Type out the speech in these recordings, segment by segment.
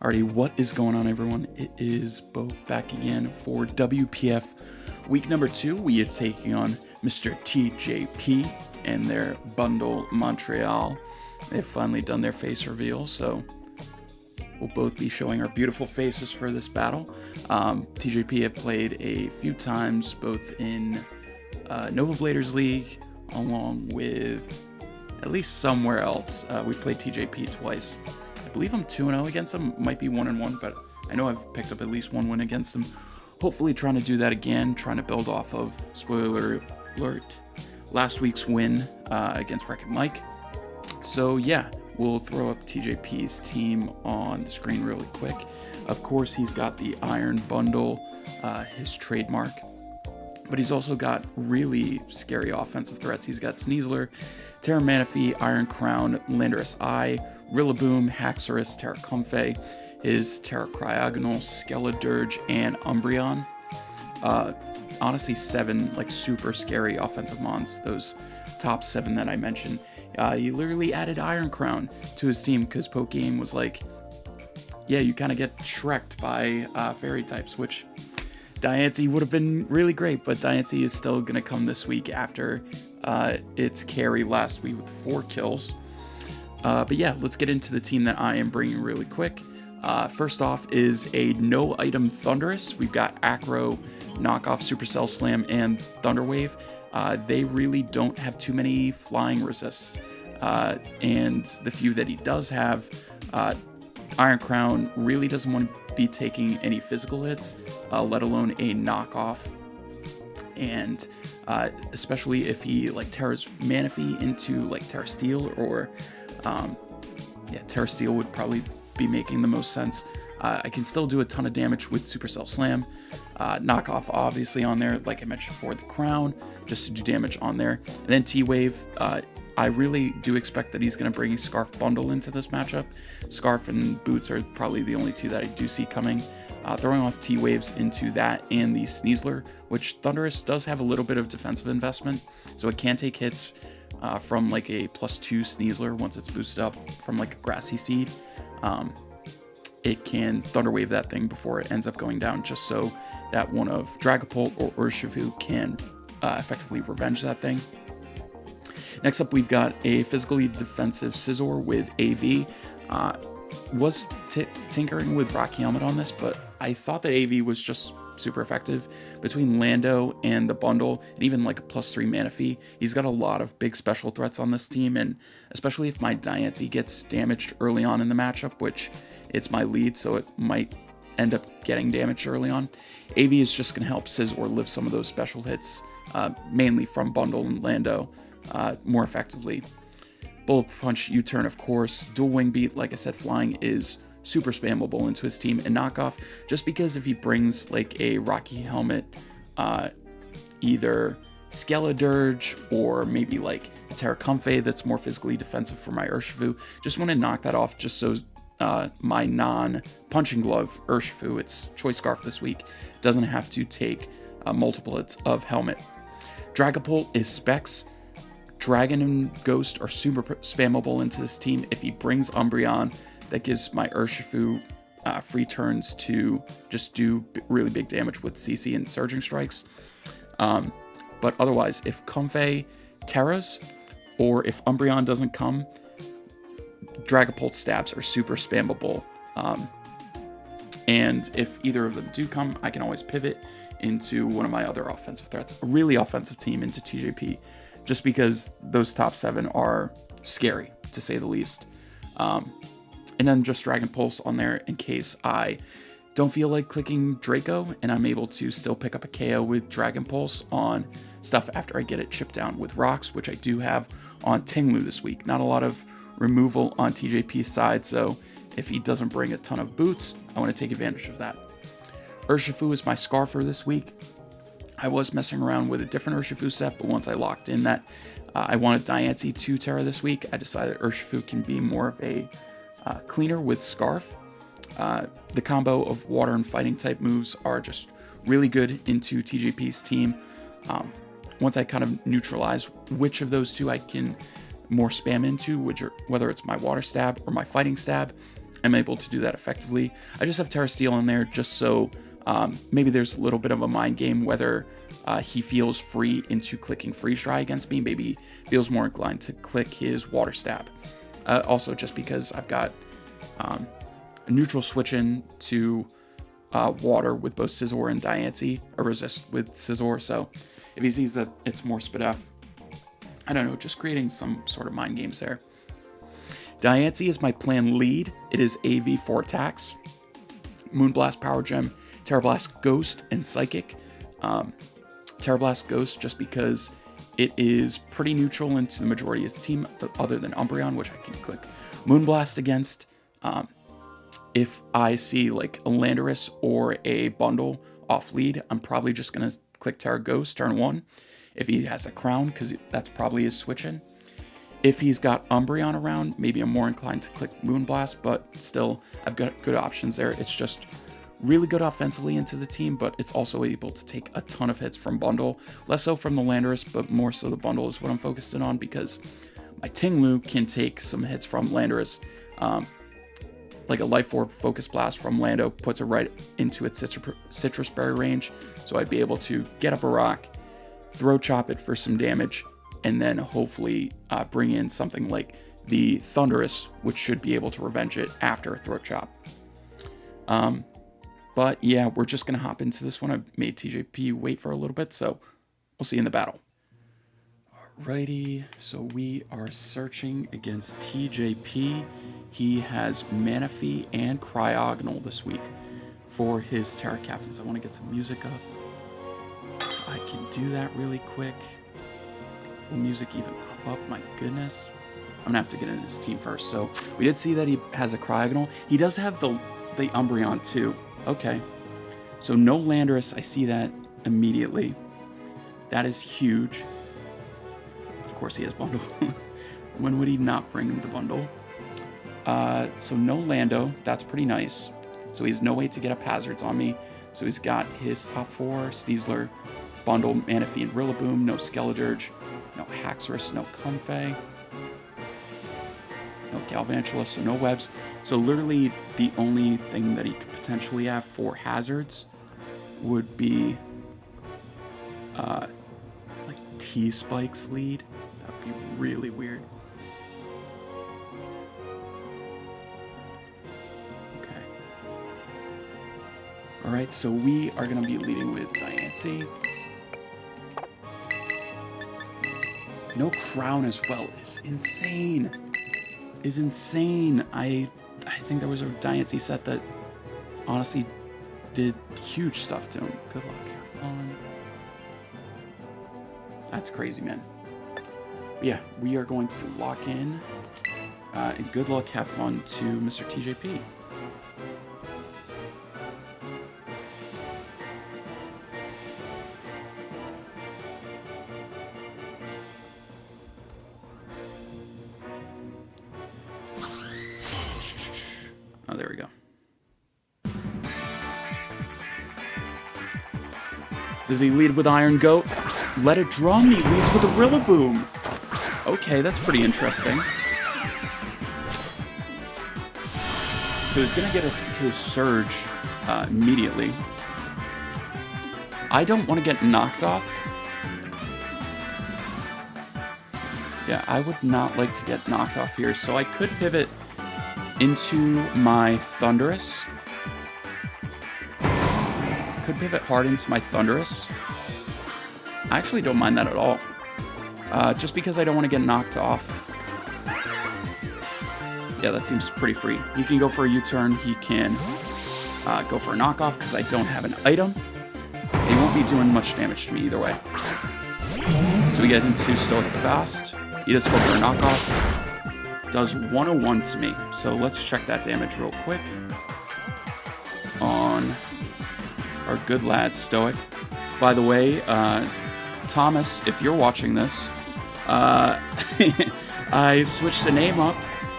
Alrighty, what is going on, everyone? It is Bo back again for WPF week number 2. We are taking on Mr. TJP and their bundle Montreal. They've finally done their face reveal, so we'll both be showing our beautiful faces for this battle. TJP have played a few times, both in Nova Bladers League, along with at least somewhere else. We played TJP twice. I believe I'm 2-0 against them, might be 1-1, but I know I've picked up at least one win against them. Hopefully trying to do that again, trying to build off of, spoiler alert, last week's win against Wreck-It Mike. So yeah, we'll throw up TJP's team on the screen really quick. Of course, he's got the Iron Bundle, his trademark, but he's also got really scary offensive threats. He's got Sneasler, Terra Manaphy, Iron Crown, Landorus Eye, Rillaboom, Haxorus, Terra Comfey, his Terra Cryogonal, Skeledirge, and Umbreon. Honestly, 7 like super scary offensive mons, those top 7 that I mentioned. He literally added Iron Crown to his team because Pokegame was like, yeah, you kind of get shreked by fairy types, which Diancie would have been really great, but Diancie is still going to come this week after its carry last week with 4 kills. But yeah, let's get into the team that I am bringing really quick. First off is a no-item Thundurus. We've got Acro, Knockoff, Supercell Slam, and Thunder Wave. They really don't have too many flying resists. And the few that he does have, Iron Crown really doesn't want to be taking any physical hits, let alone a knockoff. And especially if he like Terra's Manaphy into like Terra Steel or Terra Steel would probably be making the most sense. I can still do a ton of damage with Supercell Slam. Knockoff obviously on there, like I mentioned before, the Crown, just to do damage on there. And then T-Wave, I really do expect that he's going to bring a Scarf Bundle into this matchup. Scarf and Boots are probably the only 2 that I do see coming. Throwing off T-Waves into that and the Sneasler, which Thundurus does have a little bit of defensive investment, so it can take hits from like a +2 Sneasler once it's boosted up from like a Grassy Seed. It can Thunder Wave that thing before it ends up going down, just so that one of Dragapult or Urshifu can effectively revenge that thing. Next up, we've got a physically defensive Scizor with AV. Was tinkering with Rocky Helmet on this, but I thought that AV was just super effective. Between Lando and the bundle, and even like a +3 Manaphy, he's got a lot of big special threats on this team, and especially if my Diancie gets damaged early on in the matchup, which it's my lead, so it might end up getting damaged early on. AV is just going to help Scizor live some of those special hits, mainly from bundle and Lando, more effectively. Bullet Punch, U-Turn, of course. Dual Wing Beat, like I said, flying is super spammable into his team. And Knockoff, just because if he brings like a Rocky Helmet, either Skeledirge or maybe like a Terra Comfey that's more physically defensive for my Urshifu, just want to knock that off just so my non-punching glove Urshifu, its Choice Scarf this week, doesn't have to take multiple hits of Helmet. Dragapult is Specs. Dragon and Ghost are super spammable into this team. If he brings Umbreon, that gives my Urshifu free turns to just do really big damage with CC and Surging Strikes. But otherwise, if Comfey Terras, or if Umbreon doesn't come, Dragapult stabs are super spammable. And if either of them do come, I can always pivot into one of my other offensive threats. A really offensive team into TJP, just because those top 7 are scary, to say the least. And then just Dragon Pulse on there in case I don't feel like clicking Draco, and I'm able to still pick up a KO with Dragon Pulse on stuff after I get it chipped down with Rocks, which I do have on Tinglu this week. Not a lot of removal on TJP's side, so if he doesn't bring a ton of boots, I want to take advantage of that. Urshifu is my Scarfer this week. I was messing around with a different Urshifu set, but once I locked in that I wanted Diancie 2 Terra this week, I decided Urshifu can be more of a cleaner with Scarf. The combo of water and fighting type moves are just really good into TJP's team. Once I kind of neutralize which of those 2 I can more spam into, whether it's my water stab or my fighting stab, I'm able to do that effectively. I just have Terra Steel in there just so maybe there's a little bit of a mind game whether he feels free into clicking Freeze Dry against me. Maybe feels more inclined to click his Water Stab. Also, just because I've got a neutral switch in to water with both Scizor and Diancie, a resist with Scizor. So if he sees that it's more Spadef, I don't know, just creating some sort of mind games there. Diancie is my planned lead. It is AV 4 attacks. Moonblast, Power Gem, Terra Blast, Ghost, and Psychic. Terra Blast, Ghost, just because it is pretty neutral into the majority of its team, other than Umbreon, which I can click Moonblast against. If I see like a Landorus or a Bundle off lead, I'm probably just going to click Terra Ghost turn 1. If he has a Crown, because that's probably his switch in. If he's got Umbreon around, maybe I'm more inclined to click Moonblast, but still, I've got good options there. It's just really good offensively into the team, but it's also able to take a ton of hits from Bundle. Less so from the Landorus, but more so the Bundle is what I'm focused in on, because my Tinglu can take some hits from Landorus. Like a Life Orb Focus Blast from Lando puts it right into its Citrus Berry range, so I'd be able to get up a rock, throw Chop it for some damage, and then hopefully bring in something like the Thundurus, which should be able to revenge it after a Throat Chop. But yeah, we're just going to hop into this one. I made TJP wait for a little bit, so we'll see you in the battle. Alrighty, so we are searching against TJP. He has Manaphy and Cryogonal this week for his Terra Captains. I want to get some music up. I can do that really quick. Will music even pop up? My goodness. I'm going to have to get in his team first. So we did see that he has a Cryogonal. He does have the Umbreon too. Okay. So no Landorus. I see that immediately. That is huge. Of course he has Bundle. When would he not bring the Bundle? So no Lando. That's pretty nice. So he has no way to get up hazards on me. So he's got his top 4, Sneasler, Bundle, Manaphy, and Rillaboom. No Skeledirge. No Haxorus. No Comfey. No Galvantula. So no webs. So literally the only thing that he could potentially have for hazards would be like T-Spike's lead. That would be really weird. Okay. Alright, so we are going to be leading with Diancie. No Crown as well is insane. Is insane. I think there was a Diancie set that honestly did huge stuff to him. Good luck, have fun. That's crazy, man. But yeah, we are going to lock in. And good luck, have fun to Mr. TJP. Oh, there we go. Does he lead with Iron Goat? Let it drum. He leads with a Rillaboom. Okay, that's pretty interesting. So he's gonna get his Surge immediately. I don't want to get knocked off. Yeah, I would not like to get knocked off here, so I could pivot into my Thundurus. Could pivot hard into my Thundurus. I actually don't mind that at all. Just because I don't want to get knocked off. Yeah, that seems pretty free. He can go for a U-turn. He can go for a knockoff because I don't have an item. He won't be doing much damage to me either way. So we get into Stoic Fast. He does go for a knockoff. Does 101 to me. So let's check that damage real quick. On our good lad, Stoic. By the way, Thomas, if you're watching this, I switched the name up,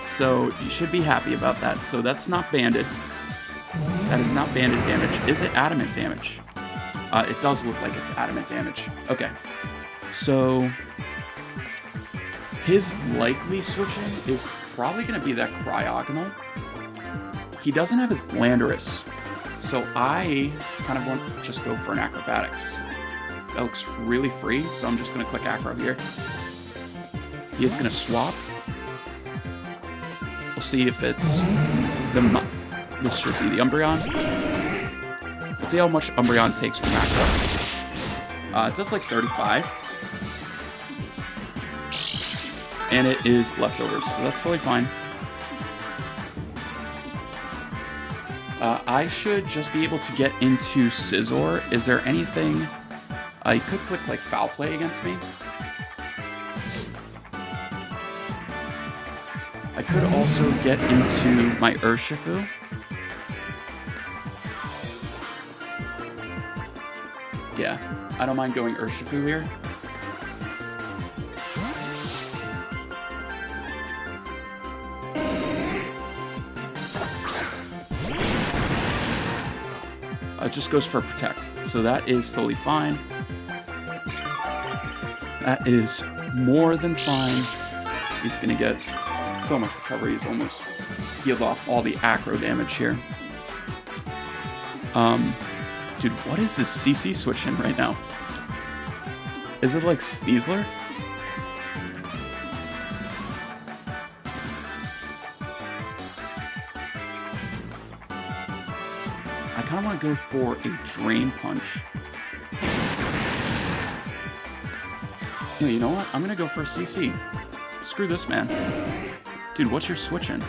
so you should be happy about that. So that's not banded. That is not banded damage. Is it adamant damage? It does look like it's adamant damage. Okay. So his likely switching is probably going to be that Cryogonal. he doesn't have his Landorus, so I kind of want to just go for an Acrobatics. That looks really free, so I'm just going to click Acro here. He is going to swap. We'll see if it's the... This should be the Umbreon. Let's see how much Umbreon takes from Acro. It does like 35. And it is leftovers, so that's totally fine. I should just be able to get into Scizor. Is there anything... you could click like Foul Play against me. I could also get into my Urshifu. Yeah, I don't mind going Urshifu here. It just goes for Protect, so that is totally fine. That is more than fine. He's gonna get so much recovery. He's almost healed off all the Acro damage here. Dude, what is this CC switching right now? Is it like Sneasler? I kind of want to go for a Drain Punch. No, you know what? I'm going to go for a CC. Screw this, man. Dude, what's your switching?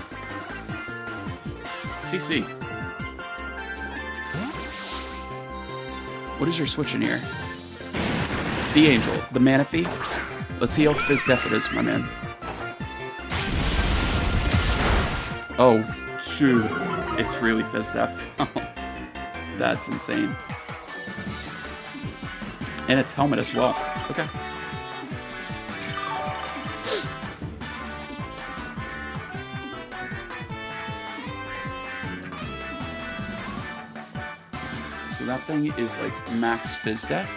CC. What is your switching here? Sea Angel, the Manaphy. Let's see how Fizz Def it is, my man. Oh, shoot. It's really Fizz Def. That's insane. And it's Helmet as well. Okay. So that thing is like max Fizz Def.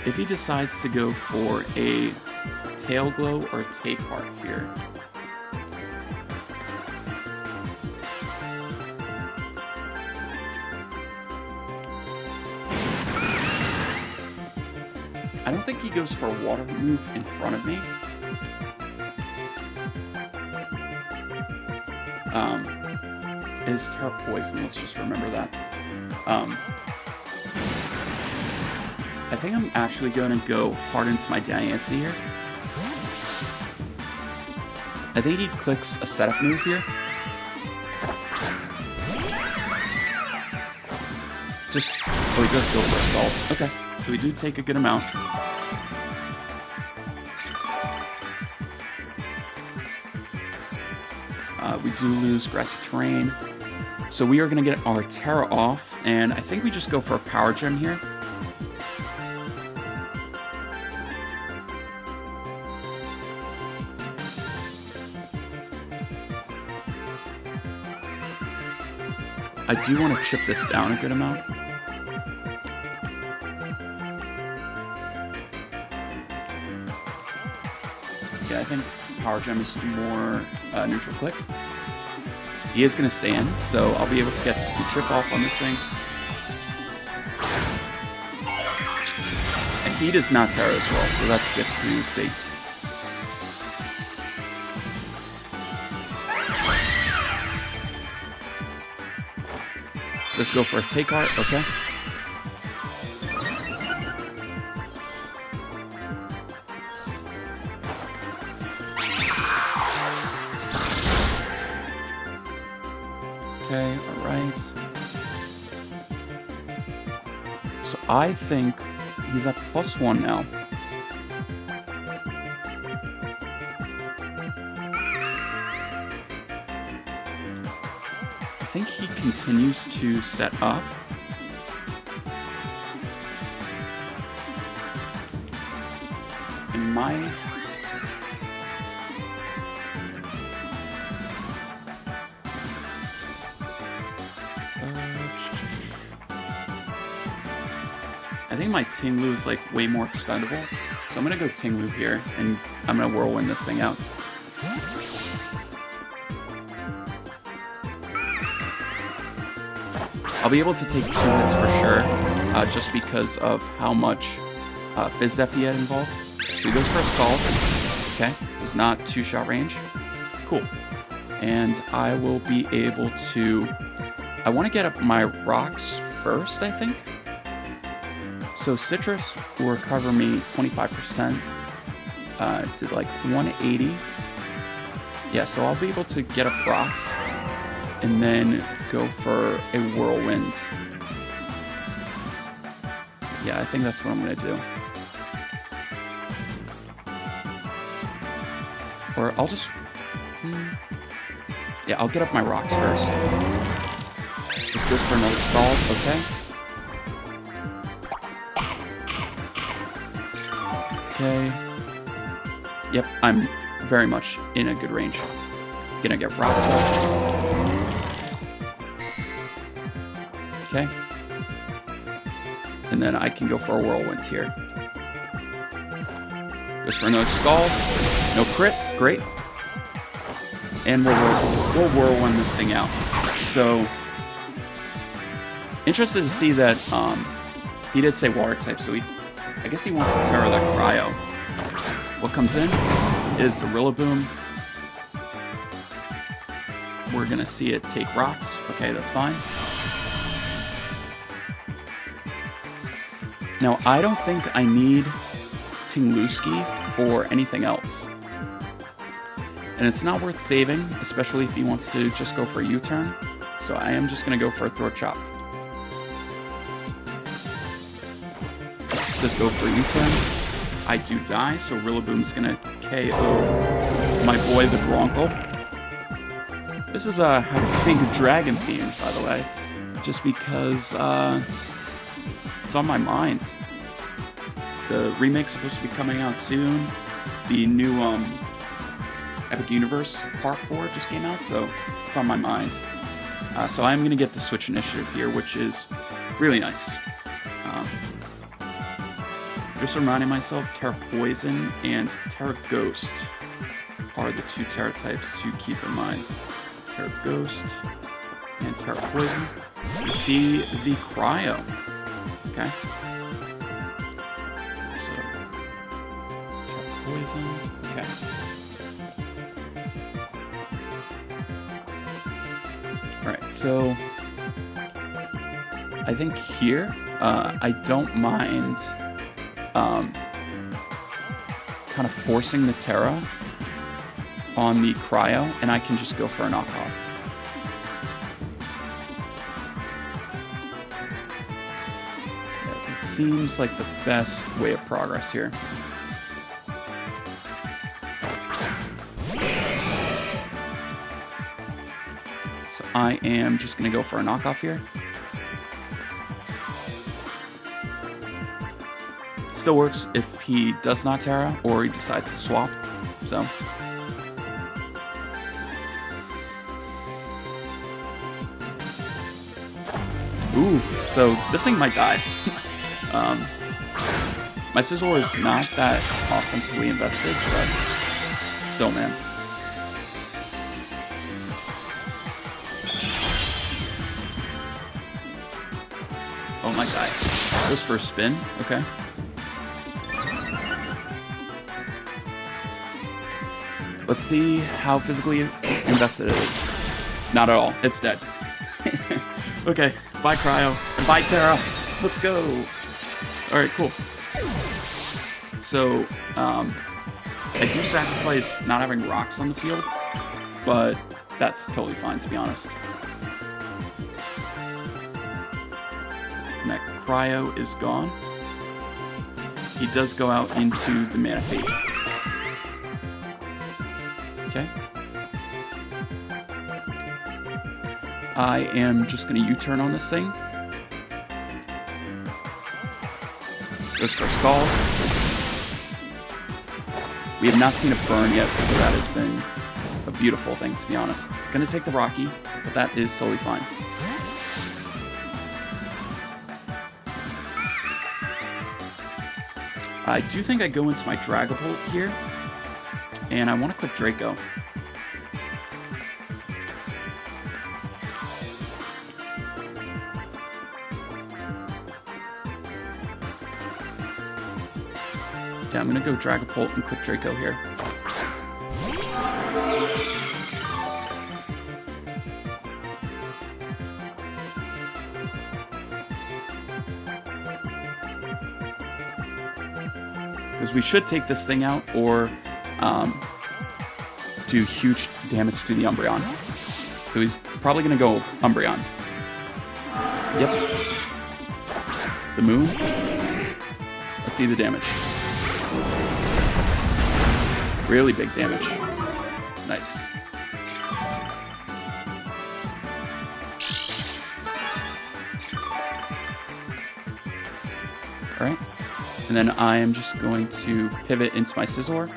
If he decides to go for a Tail Glow or a Take Heart here. I don't think he goes for a Water move in front of me. Is Terra Poison, let's just remember that. I think I'm actually going to go hard into my Diancie here. I think he clicks a setup move here. Just, oh, he does go for a stall. Okay, so we do take a good amount. We do lose Grassy Terrain. So we are going to get our Terra off, and I think we just go for a Power Gem here. I do want to chip this down a good amount. Yeah, I think Power Gem is more neutral click. He is going to stand, so I'll be able to get some chip off on this thing. And he does not Terra as well, so that's good to see. Let's go for a Take Heart, okay. Okay, alright. So I think he's at +1 now. I think he continues to set up. In my... I think my Tinglu is like way more expendable, So I'm going to go Tinglu here, and I'm going to whirlwind this thing out. I'll be able to take 2 hits for sure, just because of how much Fizz Def he had involved. So he goes for a Scald. Okay, does not 2-shot range. Cool. And I will be able to... I want to get up my rocks first, I think. So Citrus will recover me 25%. Did like 180. Yeah, so I'll be able to get up rocks and then go for a Whirlwind. Yeah, I think that's what I'm going to do. Or I'll just... Yeah, I'll get up my rocks first. This goes for another Scald, okay. Okay. Yep, I'm very much in a good range. Gonna get rocks up. Okay. And then I can go for a Whirlwind here. Goes for another Scald. No crit. Great. And we'll Whirlwind this thing out. So, interested to see that he did say Water type, so I guess he wants to Terra that Cryo. What comes in is the Rillaboom. We're gonna see it take rocks. Okay, that's fine. Now, I don't think I need Tingluski for anything else. And it's not worth saving, especially if he wants to just go for a U-turn. So I am just going to go for a Throat Chop. Just go for a U-turn. I do die, so Rillaboom's going to KO my boy, the Bronco. This is a How to Train Your Dragon theme, by the way. Just because it's on my mind. The remake's supposed to be coming out soon. The new Epic Universe Part 4 just came out, so it's on my mind. So I'm going to get the Switch Initiative here, which is really nice. Just reminding myself, Terra Poison and Terra Ghost are the 2 Terra types to keep in mind. Terra Ghost and Terra Poison. You see the Cryo. Okay. So, Terra Poison. Okay. Alright, so I think here, I don't mind kind of forcing the Terra on the Cryo, and I can just go for a knockoff. It seems like the best way of progress here. So I am just going to go for a knockoff here. Still works if he does not Terra or he decides to swap. So ooh, so this thing might die. My Sizzle is not that offensively invested, but still, man. Oh, might die. Goes for a spin. Okay. Let's see how physically invested it is. Not at all. It's dead. Okay. Bye, Cryo. And bye, Terra. Let's go. Alright, cool. So, I do sacrifice not having rocks on the field, but that's totally fine, to be honest. And that Cryo is gone. He does go out into the Mana Fate. Okay. I am just going to U-turn on this thing. Goes for a Scald. We have not seen a burn yet, so that has been a beautiful thing, to be honest. Gonna take the Rocky, but that is totally fine. I do think I go into my Dragapult here, and I want to click Draco. Yeah, I'm going to go Dragapult and click Draco here. Because we should take this thing out or do huge damage to the Umbreon. So he's probably going to go Umbreon. Yep. The moon. Let's see the damage. Really big damage. Nice. Alright. And then I am just going to pivot into my Scizor.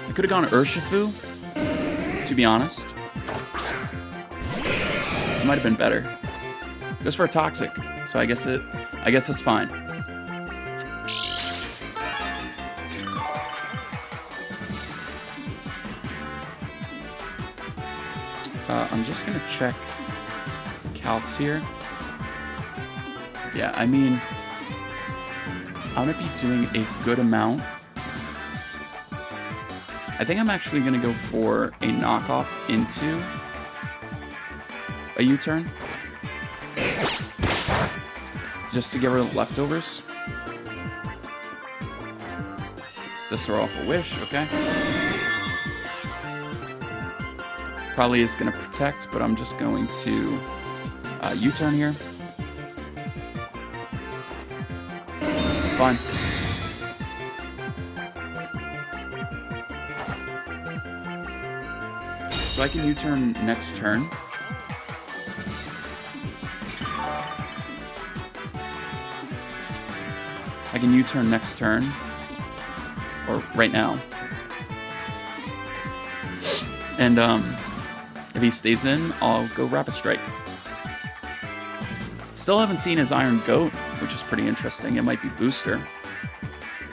I could have gone Urshifu, to be honest. It might have been better. It goes for a Toxic, so I guess it's fine. I'm just gonna check calcs here. Yeah, I mean, I'm gonna be doing a good amount. I think I'm actually gonna go for a knockoff into a U-turn. Just to get rid of leftovers. Just throw off a Wish, okay. Probably is going to protect, but I'm just going to U-turn here. Fine. So I can U-turn next turn. I can U-turn next turn, or right now. And if he stays in, I'll go Rapid Strike. Still haven't seen his Iron Goat, which is pretty interesting. It might be Booster.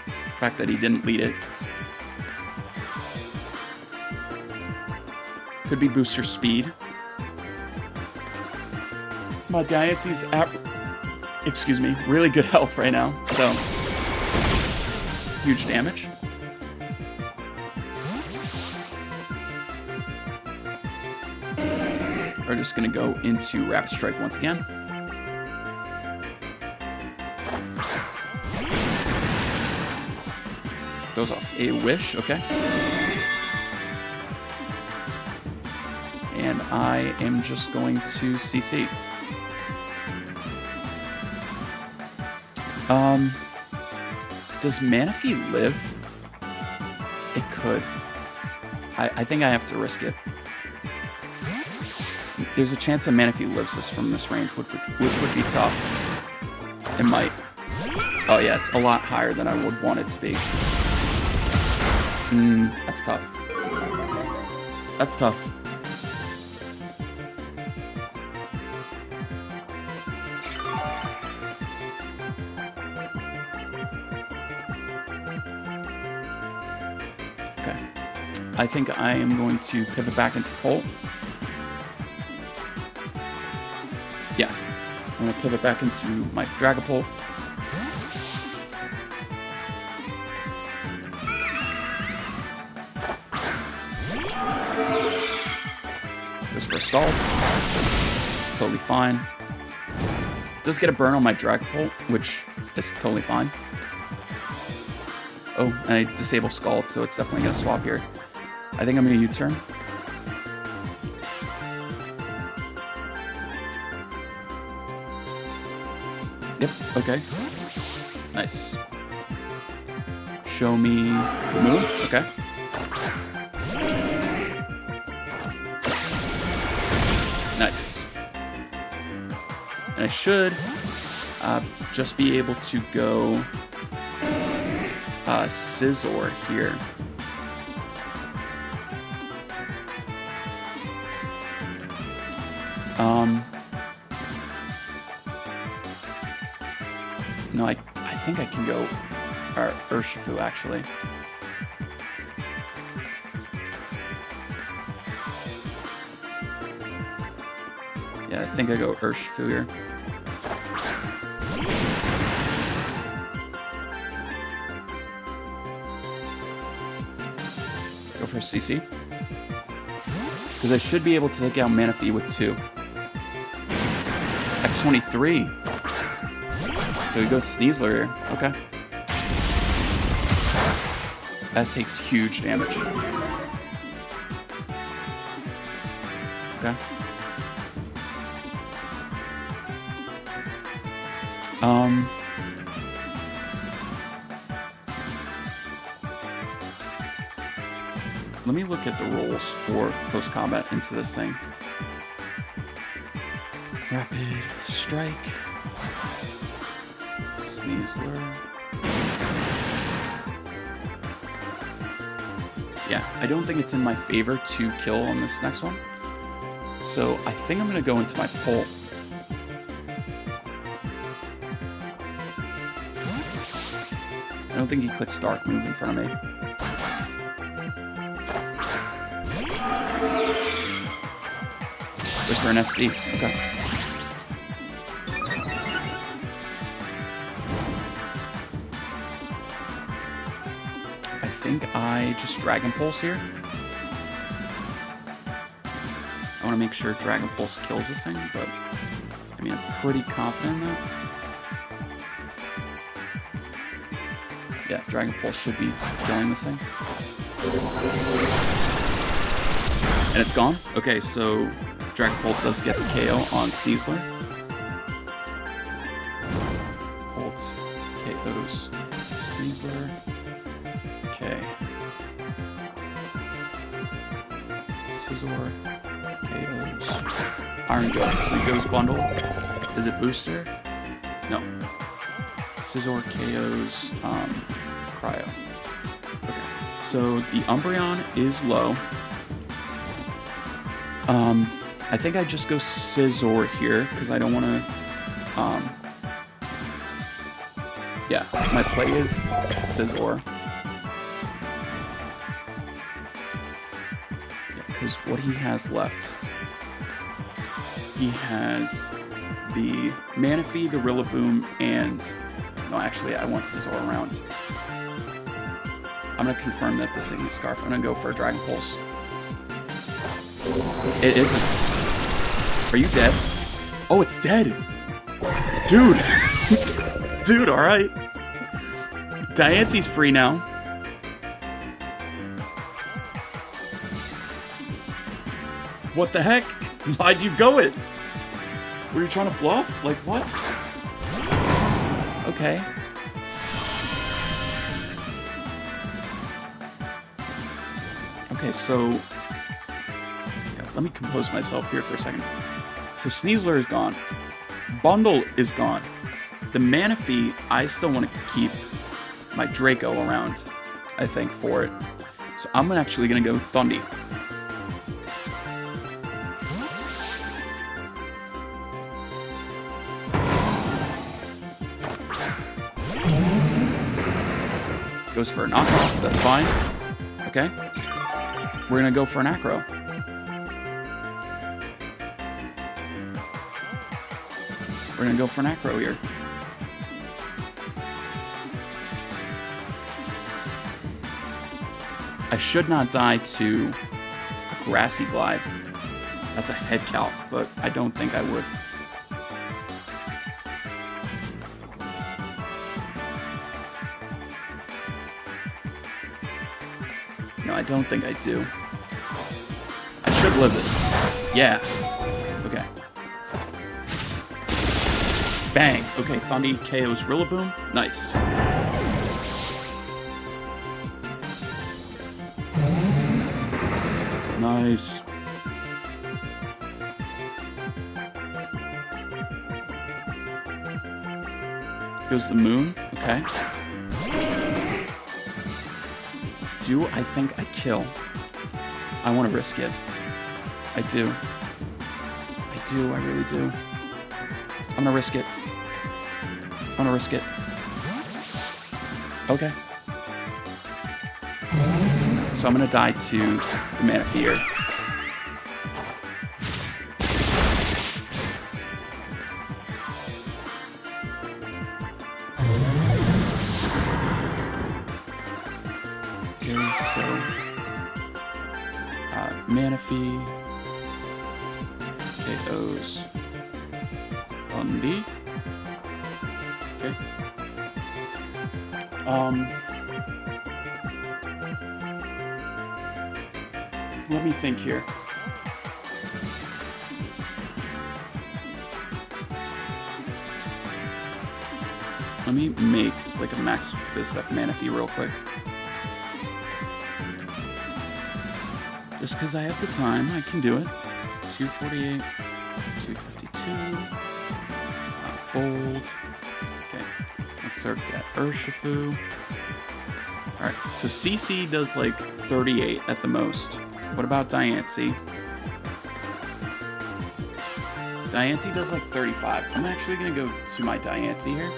The fact that he didn't lead it. Could be Booster Speed. My Diance's at, excuse me, really good health right now, so huge damage. We're just gonna go into Rapid Strike once again. Goes off a Wish, okay. And I am just going to CC. Does Manaphy live? It could. I think I have to risk it. There's a chance that Manaphy lives this from this range, which would be tough. It might. Oh yeah, it's a lot higher than I would want it to be. That's tough. That's tough. Okay. I think I am going to pivot back into Pult. Yeah. I'm going to pivot back into my Dragapult. Goes for a Scald. Totally fine. Does get a burn on my Dragapult, which is totally fine. Oh, and I disable Scald, so it's definitely going to swap here. I think I'm going to U-turn. Yep, okay. Nice. Show me the moon. Okay. Nice. And I should just be able to go Scizor here. No, I think I can go Urshifu, actually. Yeah, I think I go Urshifu here. Go for CC. Because I should be able to take out Manaphy with 2. X23. So he goes Sneasler here. Okay. That takes huge damage. Okay. Let me look at the rolls for close combat into this thing. Rapid Strike. Sneasler. Yeah, I don't think it's in my favor to kill on this next one. So I think I'm going to go into my pull. I don't think he clicks Dark Move in front of me. Goes for an SD. Okay. I think I just Dragon Pulse here. I want to make sure Dragon Pulse kills this thing, but I mean, I'm pretty confident in that. Yeah, Dragon Pulse should be killing this thing. And it's gone? Okay, so Dragon Pulse does get the KO on Sneasler. Pulse KOs Sneasler. Okay. Scizor KOs Iron Gun. So he goes bundle. Is it booster? No. Scizor KOs Cryo. Okay. So the Umbreon is low. I think I just go Scizor here, because I don't want to, yeah, my play is Scizor. Yeah, because what he has left, he has the Manaphy, the Rillaboom, and, no, actually, I want Scizor around. I'm going to confirm that this thing is Scarf. I'm going to go for a Dragon Pulse. It isn't. Are you dead? Oh, it's dead! Dude! Dude, alright. Diance's free now. What the heck? Why'd you go it? Were you trying to bluff? Like, what? Okay. Okay, so... let me compose myself here for a second. So Sneasler is gone. Bundle is gone. The Manaphy, I still want to keep my Draco around, I think, for it. So I'm actually going to go Thundy. Goes for a knockoff, that's fine. Okay. We're going to go for an Acro. We're going to go for an Acro here. I should not die to a Grassy Glide. That's a head calc, but I don't think I would. No, I don't think I do. I should live this. Yeah. Okay. Bang. Okay, Thundy KO's Rillaboom. Nice. Nice. Goes the Moon. Okay. Do I think I kill? I want to risk it. I do. I do. I really do. I'm gonna risk it. I'm gonna risk it. Okay. So I'm gonna die to the Mana Fear. Okay, so Mana Fee KOs Bundy. Okay. Let me think here. Let me make like a max Fizdef Mana Fee real quick. Just because I have the time, I can do it. 248, 252. Bold. Okay, let's start that Urshifu. Alright, so CC does like 38 at the most. What about Diancie? Diancie does like 35. I'm actually going to go to my Diancie here.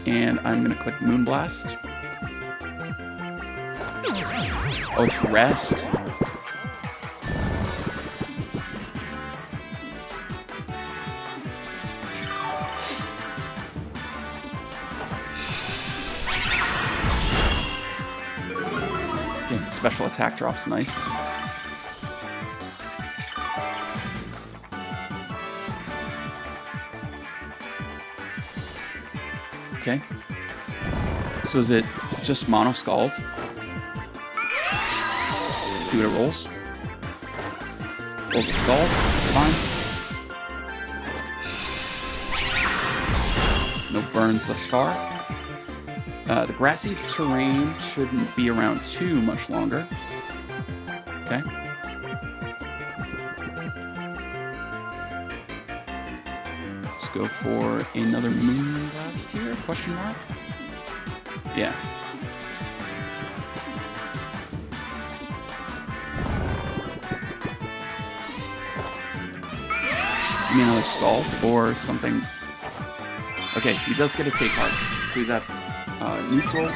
And I'm going to click Moonblast. Oh, it's Rest. Okay, special attack drop's nice. Okay. So is it just Mono Scald? See what it rolls. Roll the Scald. Fine. No burns thus far. The grassy terrain shouldn't be around too much longer. Okay. Let's go for another Moonblast here? Question mark? Yeah. Give me another Scald or something. Okay, he does get a Take Heart. So he's at neutral,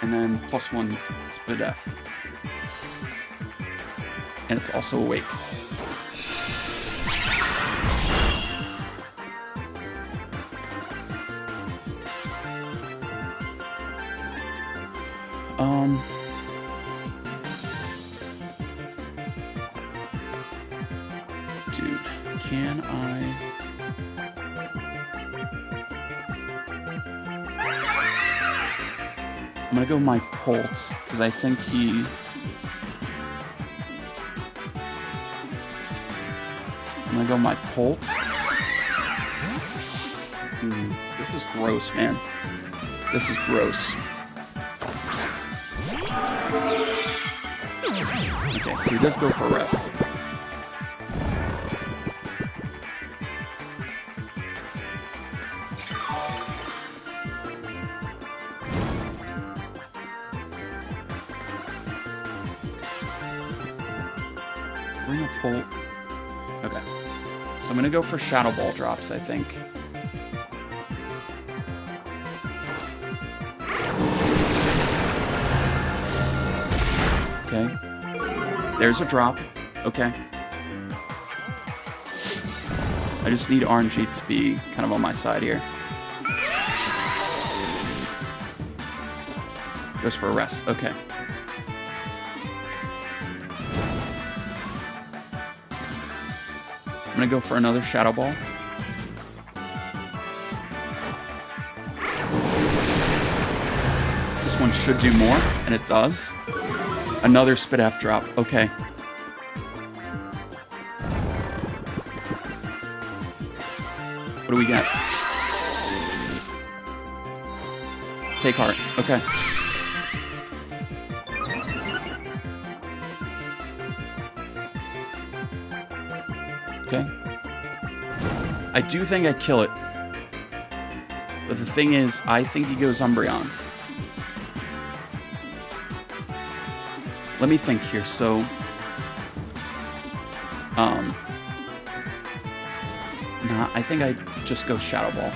and then +1 Spidef. And it's also awake. Dude, can I... I'm gonna go with my Pult, because I think he... I'm gonna go with my Pult. This is gross, man. This is gross. Okay, so he does go for Rest. Bring a Pult. Okay. So I'm gonna go for Shadow Ball drops, I think. Okay. There's a drop. Okay. I just need RNG to be kind of on my side here. Goes for a Rest. Okay. I'm gonna go for another Shadow Ball. This one should do more, and it does. Another Spidef drop. Okay. What do we get? Take Heart. Okay. Okay. I do think I kill it. But the thing is, I think he goes Umbreon. let me think here. So, nah, I think I just go Shadow Ball.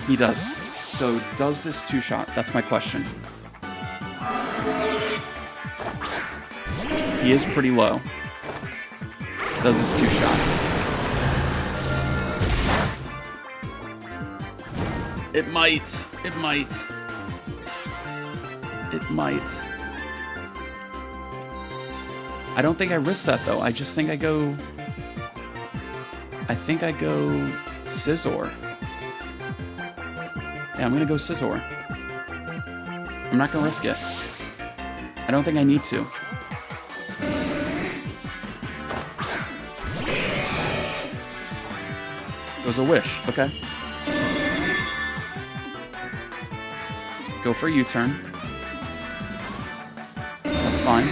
He does. So, does this 2-shot? That's my question. He is pretty low. Does this 2-shot? It might. It might. It might. I don't think I risk that, though. I just think I go... I think I go Scizor. Yeah, I'm gonna go Scizor. I'm not gonna risk it. I don't think I need to. Goes a Wish, okay. Go for a U-turn. That's fine.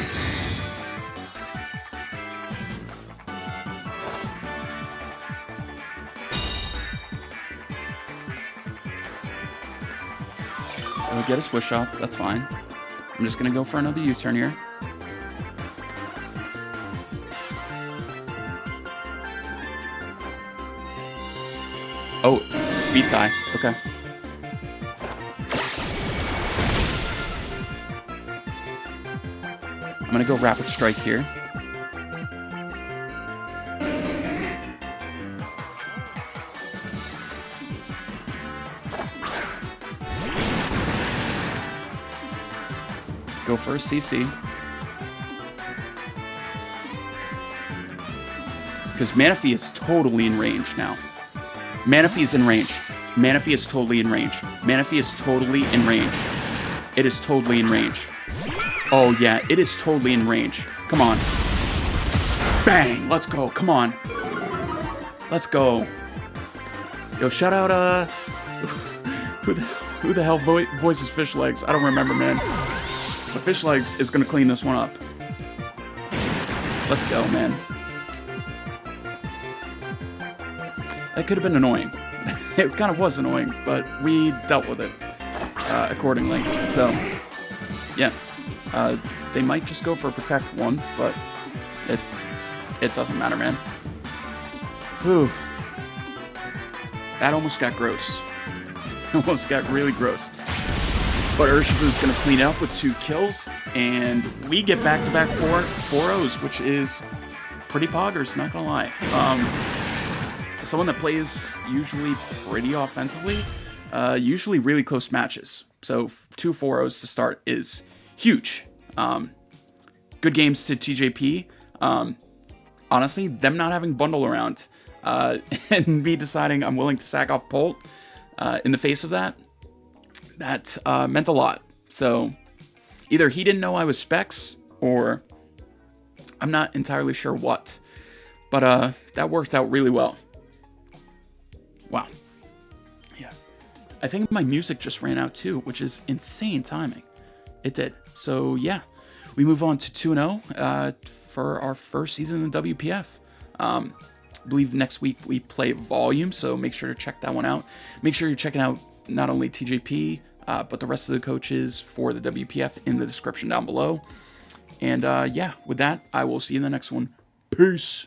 We'll get a Swish up, that's fine. I'm just gonna go for another U-turn here. Oh, speed tie. Okay. I'm gonna go Rapid Strike here. Go for a CC. Because Manaphy is totally in range now. Manaphy is in range. Manaphy is totally in range. Manaphy is totally in range. It is totally in range. Oh, yeah, it is totally in range. Come on. Bang! Let's go. Come on. Let's go. Yo, shout out, who the hell voices Fish Legs? I don't remember, man. But Fish Legs is gonna clean this one up. Let's go, man. That could have been annoying. It kind of was annoying, but we dealt with it accordingly. So, yeah. They might just go for Protect once, but it doesn't matter, man. Whew. That almost got gross. Almost got really gross. But Urshifu's going to clean up with 2 kills, and we get back-to-back 4-0s, which is pretty poggers, not going to lie. Someone that plays usually pretty offensively, usually really close matches. So 2 4-0s to start is huge. Good games to TJP. Honestly, them not having bundle around and me deciding I'm willing to sack off Pult in the face of that meant a lot. So either he didn't know I was Specs, or I'm not entirely sure what. But that worked out really well. Wow. Yeah. I think my music just ran out too, which is insane timing. It did. So yeah, we move on to 2-0 for our first season in the WPF. I believe next week we play Volume, so make sure to check that one out. Make sure you're checking out not only TJP, but the rest of the coaches for the WPF in the description down below. And yeah, with that, I will see you in the next one. Peace.